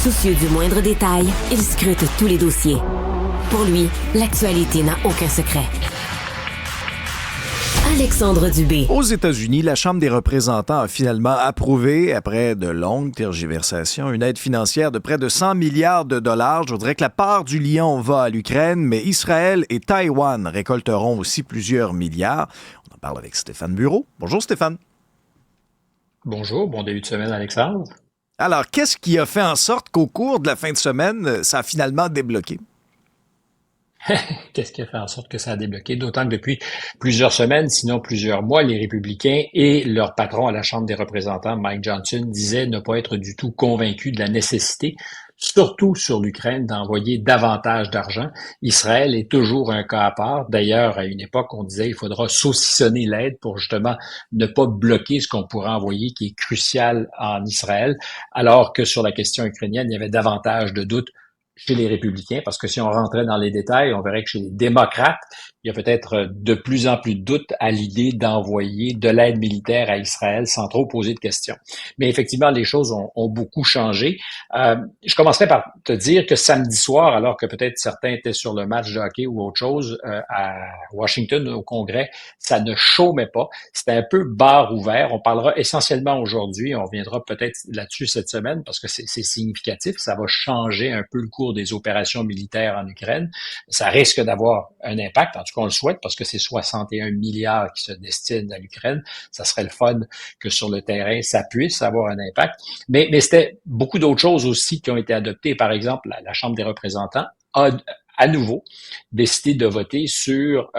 Soucieux du moindre détail, il scrute tous les dossiers. Pour lui, l'actualité n'a aucun secret. Alexandre Dubé. Aux États-Unis, la Chambre des représentants a finalement approuvé, après de longues tergiversations, une aide financière de près de 100 milliards de dollars. Je voudrais que la part du lion va à l'Ukraine, mais Israël et Taïwan récolteront aussi plusieurs milliards. On en parle avec Stéphane Bureau. Bonjour Stéphane. Bonjour, bon début de semaine Alexandre. Alors, qu'est-ce qui a fait en sorte qu'au cours de la fin de semaine, ça a finalement débloqué? Qu'est-ce qui a fait en sorte que ça a débloqué? D'autant que depuis plusieurs semaines, sinon plusieurs mois, les républicains et leur patron à la Chambre des représentants, Mike Johnson, disaient ne pas être du tout convaincus de la nécessité, surtout sur l'Ukraine, d'envoyer davantage d'argent. Israël est toujours un cas à part. D'ailleurs, à une époque, on disait qu'il faudra saucissonner l'aide pour justement ne pas bloquer ce qu'on pourrait envoyer, qui est crucial en Israël, alors que sur la question ukrainienne, il y avait davantage de doutes chez les républicains, parce que si on rentrait dans les détails, on verrait que chez les démocrates, il y a peut-être de plus en plus de doutes à l'idée d'envoyer de l'aide militaire à Israël sans trop poser de questions. Mais effectivement, les choses ont beaucoup changé. Je commencerai par te dire que samedi soir, alors que peut-être certains étaient sur le match de hockey ou autre chose à Washington, au Congrès, ça ne chômait pas. C'était un peu bar ouvert. On parlera essentiellement aujourd'hui, on reviendra peut-être là-dessus cette semaine parce que c'est significatif. Ça va changer un peu le cours des opérations militaires en Ukraine. Ça risque d'avoir un impact, en tout cas on le souhaite, parce que c'est 61 milliards qui se destinent à l'Ukraine. Ça serait le fun que sur le terrain, ça puisse avoir un impact. Mais c'était beaucoup d'autres choses aussi qui ont été adoptées. Par exemple, la Chambre des représentants a à nouveau décidé de voter sur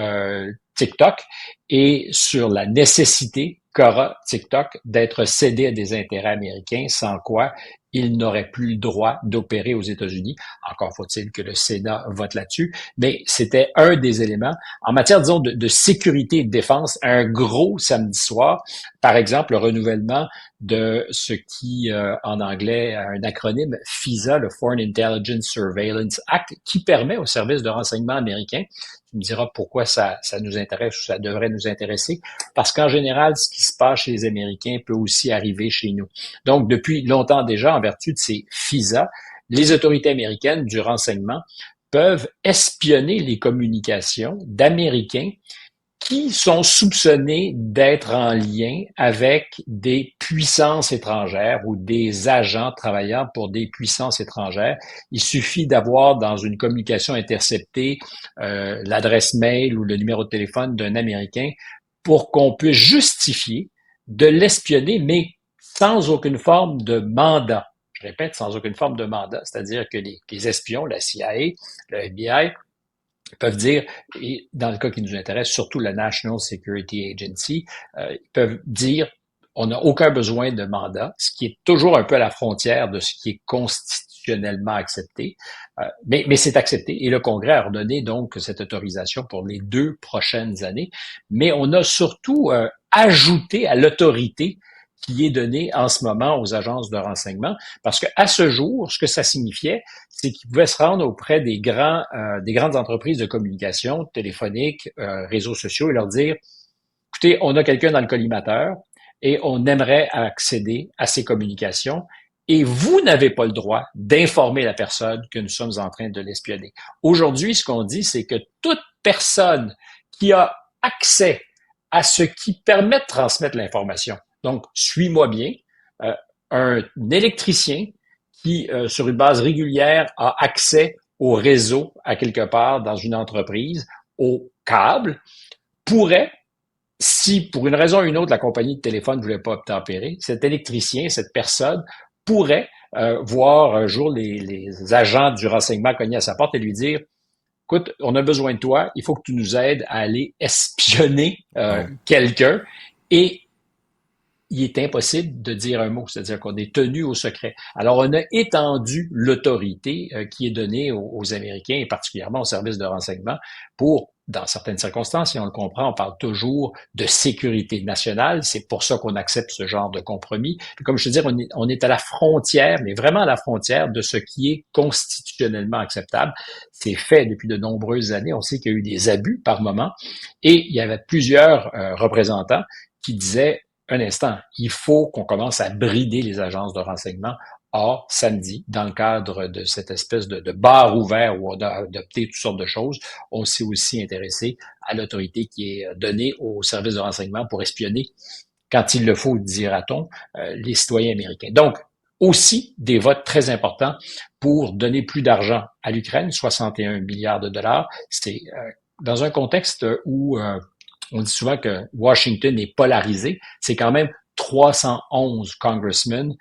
TikTok et sur la nécessité qu'aura TikTok d'être cédé à des intérêts américains, sans quoi il n'aurait plus le droit d'opérer aux États-Unis. Encore faut-il que le Sénat vote là-dessus, mais c'était un des éléments. En matière, disons, de sécurité et de défense, un gros samedi soir, par exemple, le renouvellement de ce qui, en anglais, a un acronyme FISA, le Foreign Intelligence Surveillance Act, qui permet aux services de renseignement américains, tu me diras pourquoi ça nous intéresse ou ça devrait nous intéresser, parce qu'en général, ce qui se passe chez les Américains peut aussi arriver chez nous. Donc, depuis longtemps déjà, en vertu de ces FISA, les autorités américaines du renseignement peuvent espionner les communications d'Américains qui sont soupçonnés d'être en lien avec des puissances étrangères ou des agents travaillant pour des puissances étrangères. Il suffit d'avoir dans une communication interceptée l'adresse mail ou le numéro de téléphone d'un Américain pour qu'on puisse justifier de l'espionner, mais sans aucune forme de mandat. Je répète, sans aucune forme de mandat, c'est-à-dire que les espions, la CIA, le FBI, peuvent dire, et dans le cas qui nous intéresse, surtout la National Security Agency, ils peuvent dire on n'a aucun besoin de mandat, ce qui est toujours un peu à la frontière de ce qui est constitutionnellement accepté, mais c'est accepté. Et le Congrès a redonné donc cette autorisation pour les 2 prochaines années. Mais on a surtout ajouté à l'autorité qui est donnée en ce moment aux agences de renseignement, parce que à ce jour, ce que ça signifiait, c'est qu'ils pouvaient se rendre auprès des grandes entreprises de communication, téléphoniques, réseaux sociaux, et leur dire, écoutez, on a quelqu'un dans le collimateur et on aimerait accéder à ces communications, et vous n'avez pas le droit d'informer la personne que nous sommes en train de l'espionner. Aujourd'hui, ce qu'on dit, c'est que toute personne qui a accès à ce qui permet de transmettre l'information, donc, suis-moi bien, un électricien qui, sur une base régulière, a accès au réseau à quelque part dans une entreprise, au câble, pourrait, si pour une raison ou une autre la compagnie de téléphone ne voulait pas obtempérer, cet électricien, cette personne, pourrait voir un jour les agents du renseignement cogner à sa porte et lui dire « Écoute, on a besoin de toi, il faut que tu nous aides à aller espionner quelqu'un. » Et il est impossible de dire un mot, c'est-à-dire qu'on est tenu au secret. Alors, on a étendu l'autorité qui est donnée aux Américains, et particulièrement aux services de renseignement, pour, dans certaines circonstances, si on le comprend, on parle toujours de sécurité nationale, c'est pour ça qu'on accepte ce genre de compromis. Puis, comme je te dis, on est à la frontière, mais vraiment à la frontière de ce qui est constitutionnellement acceptable. C'est fait depuis de nombreuses années, on sait qu'il y a eu des abus par moment, et il y avait plusieurs représentants qui disaient un instant, il faut qu'on commence à brider les agences de renseignement. Or, samedi, dans le cadre de cette espèce de bar ouvert où on a adopté toutes sortes de choses, on s'est aussi intéressé à l'autorité qui est donnée aux services de renseignement pour espionner, quand il le faut, dira-t-on, les citoyens américains. Donc, aussi des votes très importants pour donner plus d'argent à l'Ukraine, 61 milliards de dollars. C'est dans un contexte où on dit souvent que Washington est polarisé, c'est quand même 311 congressmen,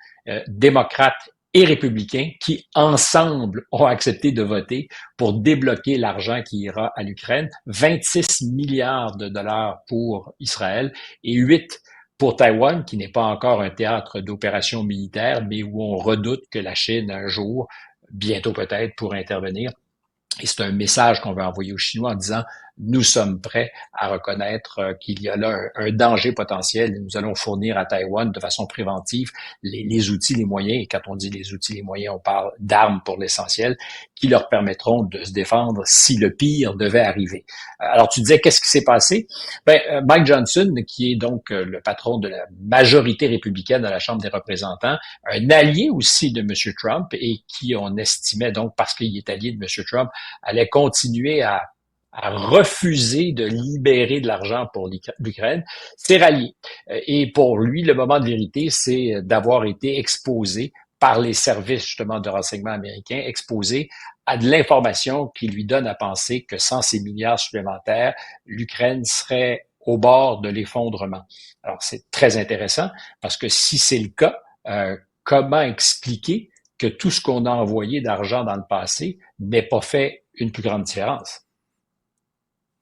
démocrates et républicains, qui ensemble ont accepté de voter pour débloquer l'argent qui ira à l'Ukraine, 26 milliards de dollars pour Israël et 8 pour Taïwan, qui n'est pas encore un théâtre d'opérations militaires, mais où on redoute que la Chine, un jour, bientôt peut-être, pourrait intervenir. Et c'est un message qu'on veut envoyer aux Chinois en disant nous sommes prêts à reconnaître qu'il y a là un danger potentiel et nous allons fournir à Taïwan de façon préventive les outils, les moyens, et quand on dit les outils, les moyens, on parle d'armes pour l'essentiel, qui leur permettront de se défendre si le pire devait arriver. Alors tu disais, qu'est-ce qui s'est passé? Mike Johnson, qui est donc le patron de la majorité républicaine à la Chambre des représentants, un allié aussi de M. Trump et qui on estimait donc, parce qu'il est allié de M. Trump, allait continuer à refuser de libérer de l'argent pour l'Ukraine, s'est rallié. Et pour lui, le moment de vérité, c'est d'avoir été exposé par les services justement de renseignement américains, exposé à de l'information qui lui donne à penser que sans ces milliards supplémentaires, l'Ukraine serait au bord de l'effondrement. Alors, c'est très intéressant parce que si c'est le cas, comment expliquer que tout ce qu'on a envoyé d'argent dans le passé n'ait pas fait une plus grande différence?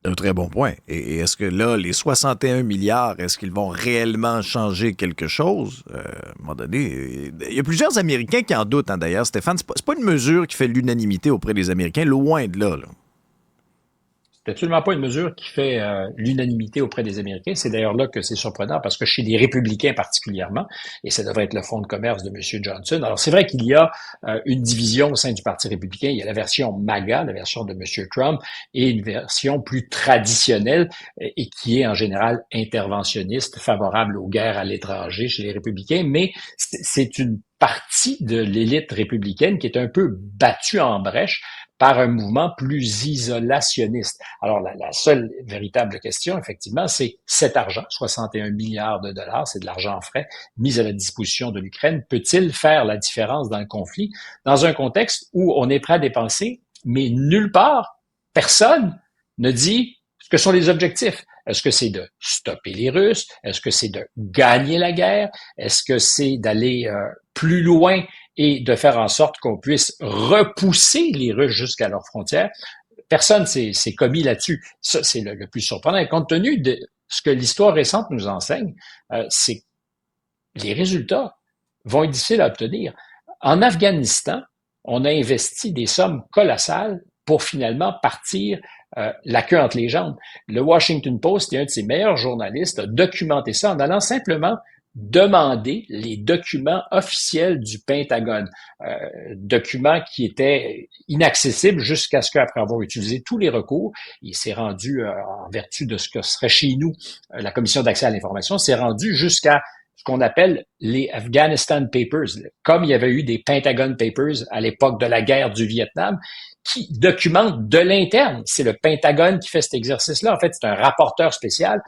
Un très bon point. Et est-ce que là, les 61 milliards, est-ce qu'ils vont réellement changer quelque chose? À un moment donné, il y a plusieurs Américains qui en doutent, hein, d'ailleurs, Stéphane. C'est pas une mesure qui fait l'unanimité auprès des Américains, loin de là. C'est absolument pas une mesure qui fait l'unanimité auprès des Américains. C'est d'ailleurs là que c'est surprenant parce que chez les républicains particulièrement, et ça devrait être le fonds de commerce de M. Johnson. Alors c'est vrai qu'il y a une division au sein du Parti républicain. Il y a la version MAGA, la version de M. Trump, et une version plus traditionnelle et qui est en général interventionniste, favorable aux guerres à l'étranger chez les républicains. Mais c'est une partie de l'élite républicaine qui est un peu battue en brèche par un mouvement plus isolationniste. Alors, la seule véritable question, effectivement, c'est cet argent, 61 milliards de dollars, c'est de l'argent frais mis à la disposition de l'Ukraine, peut-il faire la différence dans le conflit, dans un contexte où on est prêt à dépenser, mais nulle part, personne ne dit ce que sont les objectifs. Est-ce que c'est de stopper les Russes? Est-ce que c'est de gagner la guerre? Est-ce que c'est d'aller plus loin et de faire en sorte qu'on puisse repousser les Russes jusqu'à leurs frontières? Personne s'est commis là-dessus. Ça, c'est le plus surprenant. Et compte tenu de ce que l'histoire récente nous enseigne, c'est que les résultats vont être difficiles à obtenir. En Afghanistan, on a investi des sommes colossales pour finalement partir la queue entre les jambes. Le Washington Post, et un de ses meilleurs journalistes, a documenté ça en allant simplement demander les documents officiels du Pentagone, documents qui étaient inaccessibles jusqu'à ce qu'après avoir utilisé tous les recours, il s'est rendu, en vertu de ce que serait chez nous la Commission d'accès à l'information, s'est rendu jusqu'à ce qu'on appelle les Afghanistan Papers, comme il y avait eu des Pentagon Papers à l'époque de la guerre du Vietnam, qui documentent de l'interne. C'est le Pentagone qui fait cet exercice-là. En fait, c'est un rapporteur spécial.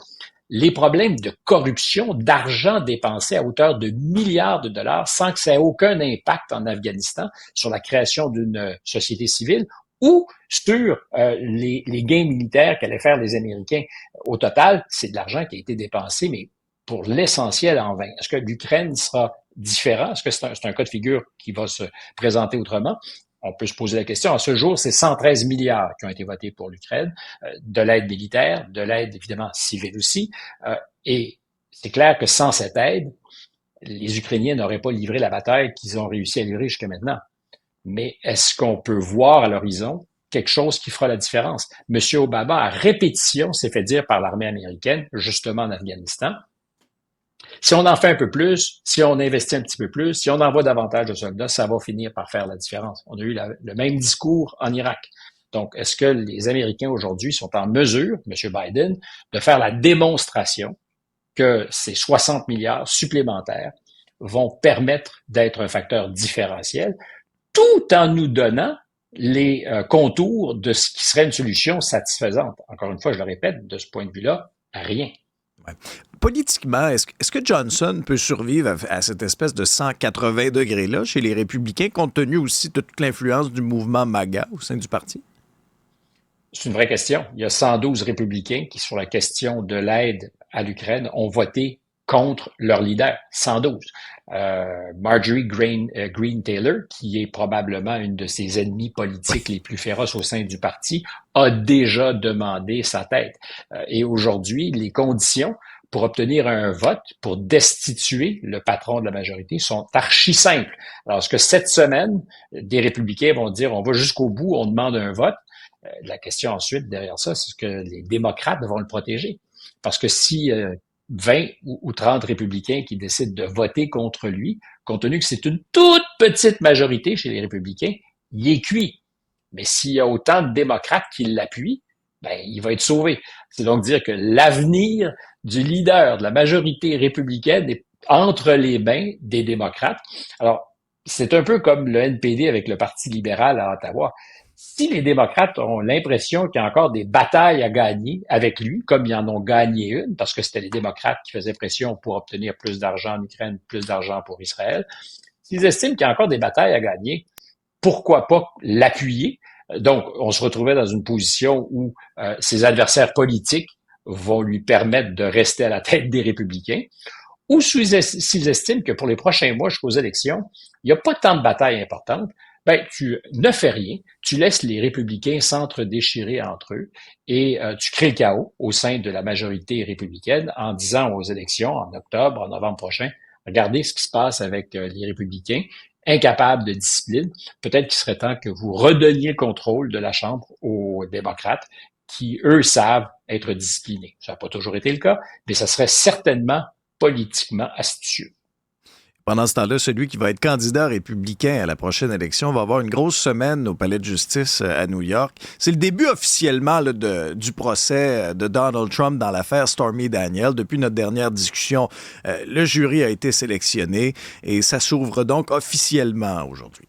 Les problèmes de corruption, d'argent dépensé à hauteur de milliards de dollars sans que ça ait aucun impact en Afghanistan sur la création d'une société civile ou sur les gains militaires qu'allaient faire les Américains. Au total, c'est de l'argent qui a été dépensé, mais pour l'essentiel en vain. Est-ce que l'Ukraine sera différent? Est-ce que c'est un cas de figure qui va se présenter autrement? On peut se poser la question. À ce jour, c'est 113 milliards qui ont été votés pour l'Ukraine, de l'aide militaire, de l'aide évidemment civile aussi. Et c'est clair que sans cette aide, les Ukrainiens n'auraient pas livré la bataille qu'ils ont réussi à livrer jusqu'à maintenant. Mais est-ce qu'on peut voir à l'horizon quelque chose qui fera la différence? Monsieur Obama, à répétition, s'est fait dire par l'armée américaine, justement en Afghanistan, si on en fait un peu plus, si on investit un petit peu plus, si on envoie davantage de soldats, ça va finir par faire la différence. On a eu le même discours en Irak. Donc, est-ce que les Américains aujourd'hui sont en mesure, M. Biden, de faire la démonstration que ces 60 milliards supplémentaires vont permettre d'être un facteur différentiel, tout en nous donnant les contours de ce qui serait une solution satisfaisante. Encore une fois, je le répète, de ce point de vue-là, rien. Ouais. Politiquement, est-ce que Johnson peut survivre à cette espèce de 180 degrés-là chez les républicains, compte tenu aussi de toute l'influence du mouvement MAGA au sein du parti? C'est une vraie question. Il y a 112 républicains qui, sur la question de l'aide à l'Ukraine, ont voté contre leur leader. 112. Marjorie Greene Taylor, qui est probablement une de ses ennemis politiques les plus féroces au sein du parti, a déjà demandé sa tête. Et aujourd'hui, les conditions pour obtenir un vote, pour destituer le patron de la majorité, sont archi simples. Alors, est-ce que cette semaine, des républicains vont dire on va jusqu'au bout, on demande un vote? La question ensuite, derrière ça, c'est que les démocrates vont le protéger. Parce que si 20 ou 30 républicains qui décident de voter contre lui, compte tenu que c'est une toute petite majorité chez les républicains, il est cuit. Mais s'il y a autant de démocrates qui l'appuient, ben, il va être sauvé. C'est donc dire que l'avenir du leader de la majorité républicaine est entre les mains des démocrates. Alors, c'est un peu comme le NPD avec le Parti libéral à Ottawa. Si les démocrates ont l'impression qu'il y a encore des batailles à gagner avec lui, comme ils en ont gagné une, parce que c'était les démocrates qui faisaient pression pour obtenir plus d'argent en Ukraine, plus d'argent pour Israël, s'ils estiment qu'il y a encore des batailles à gagner, pourquoi pas l'appuyer? Donc, on se retrouvait dans une position où ses adversaires politiques vont lui permettre de rester à la tête des républicains, ou s'ils estiment que pour les prochains mois jusqu'aux élections, il n'y a pas tant de batailles importantes, ben, tu ne fais rien, tu laisses les républicains s'entre-déchirer entre eux et tu crées le chaos au sein de la majorité républicaine en disant aux élections en octobre, en novembre prochain, regardez ce qui se passe avec les républicains, incapables de discipline. Peut-être qu'il serait temps que vous redonniez le contrôle de la Chambre aux démocrates qui, eux, savent être disciplinés. Ça n'a pas toujours été le cas, mais ça serait certainement politiquement astucieux. Pendant ce temps-là, celui qui va être candidat républicain à la prochaine élection va avoir une grosse semaine au Palais de justice à New York. C'est le début officiellement là, du procès de Donald Trump dans l'affaire Stormy Daniels. Depuis notre dernière discussion, le jury a été sélectionné et ça s'ouvre donc officiellement aujourd'hui.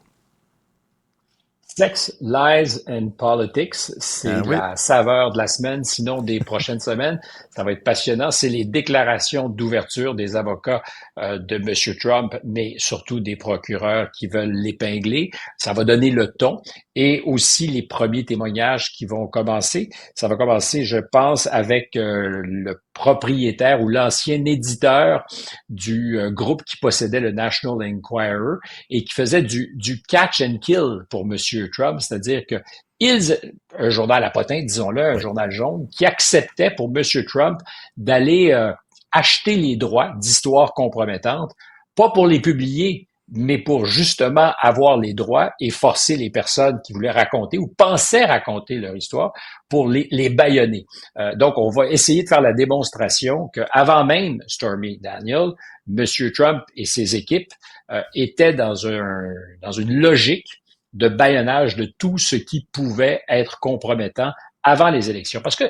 Sex, Lies and Politics, c'est la saveur de la semaine, sinon des prochaines semaines. Ça va être passionnant. C'est les déclarations d'ouverture des avocats de M. Trump, mais surtout des procureurs qui veulent l'épingler. Ça va donner le ton et aussi les premiers témoignages qui vont commencer. Ça va commencer, je pense, avec le propriétaire ou l'ancien éditeur du groupe qui possédait le National Enquirer et qui faisait du catch and kill pour M. Trump, c'est-à-dire que un journal à potins, disons-le, un journal jaune, qui acceptait pour M. Trump d'aller acheter les droits d'histoires compromettantes, pas pour les publier, mais pour justement avoir les droits et forcer les personnes qui voulaient raconter ou pensaient raconter leur histoire pour les bâillonner. Donc, on va essayer de faire la démonstration qu'avant même Stormy Daniels, M. Trump et ses équipes étaient dans une logique de bâillonnage de tout ce qui pouvait être compromettant avant les élections. Parce que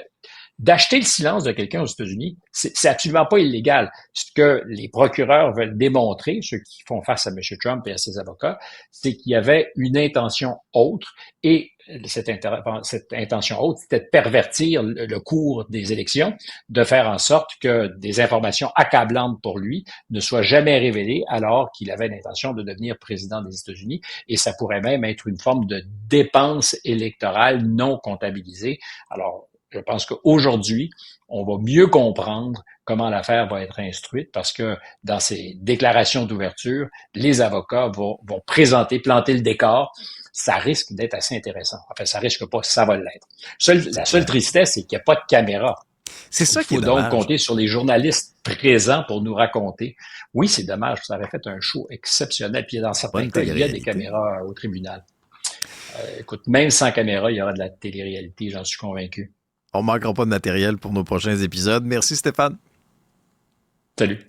d'acheter le silence de quelqu'un aux États-Unis, c'est absolument pas illégal. Ce que les procureurs veulent démontrer, ceux qui font face à M. Trump et à ses avocats, c'est qu'il y avait une intention autre et cette intention autre, c'était de pervertir le cours des élections, de faire en sorte que des informations accablantes pour lui ne soient jamais révélées alors qu'il avait l'intention de devenir président des États-Unis et ça pourrait même être une forme de dépense électorale non comptabilisée. Alors, je pense qu'aujourd'hui, on va mieux comprendre comment l'affaire va être instruite parce que dans ces déclarations d'ouverture, les avocats vont planter le décor. Ça risque d'être assez intéressant. Enfin, ça risque pas, ça va l'être. La seule tristesse, c'est qu'il n'y a pas de caméra. C'est ça qui est dommage. Il faut donc dommage. compter sur les journalistes présents pour nous raconter. Oui, c'est dommage. Ça aurait fait un show exceptionnel. Puis dans certains cas, il y a des caméras au tribunal. Écoute, même sans caméra, il y aura de la télé-réalité, j'en suis convaincu. On ne manquera pas de matériel pour nos prochains épisodes. Merci Stéphane. Salut.